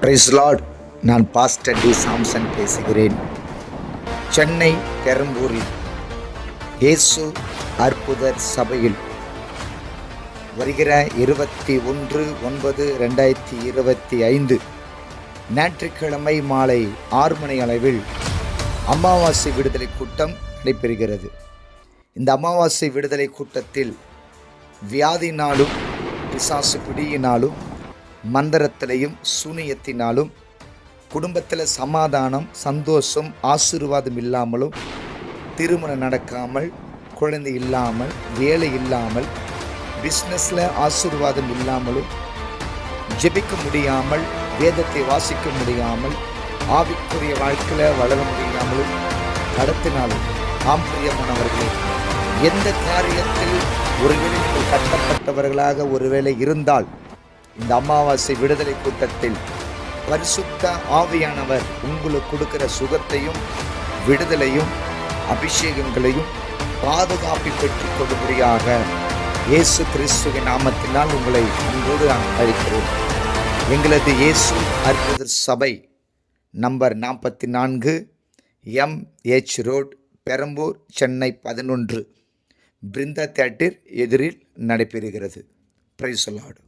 Price lord. நான் pastor T Samson பேசுகிறேன். சென்னை பெரம்பூரில் இயேசு அற்புதர் சபையில் வருகிற 21/9/2025 ஞாயிற்றுக்கிழமை மாலை 6 மணி அளவில் அமாவாசை விடுதலை கூட்டம் நடைபெறுகிறது. இந்த அமாவாசை விடுதலை கூட்டத்தில் வியாதினாலும் பிசாசு பிடியினாலும் மந்திரத்திலையும் சூனியத்தினாலும் குடும்பத்தில் சமாதானம், சந்தோஷம், ஆசீர்வாதம் இல்லாமலும், திருமணம் நடக்காமல், குழந்தை இல்லாமல், வேலை இல்லாமல், பிஸ்னஸில் ஆசீர்வாதம் இல்லாமலும், ஜெபிக்க முடியாமல், வேதத்தை வாசிக்க முடியாமல், ஆவிக்குரிய வாழ்க்கையில் வளர முடியாமலும் கடத்தினாலும் ஆம்பிரியமானவர்களே, எந்த காரியத்தில் ஒருவேளை நீங்கள் கட்டப்பட்டவர்களாக ஒருவேளை இருந்தால் இந்த அமாவாசை விடுதலை கூட்டத்தில் பரிசுத்த ஆவியானவர் உங்களுக்கு கொடுக்கிற சுகத்தையும் விடுதலையும் அபிஷேகங்களையும் பாதுகாப்பை பெற்றுக் கொள்ளும்படியாக இயேசு கிறிஸ்துவின் நாமத்தினால் உங்களை அன்போடு நான் அழைக்கிறேன். எங்களது இயேசு அற்புதர் சபை number 44 MH road, Perambur, Chennai 11, Brinda theatre எதிரில் நடைபெறுகிறது. Praise the Lord.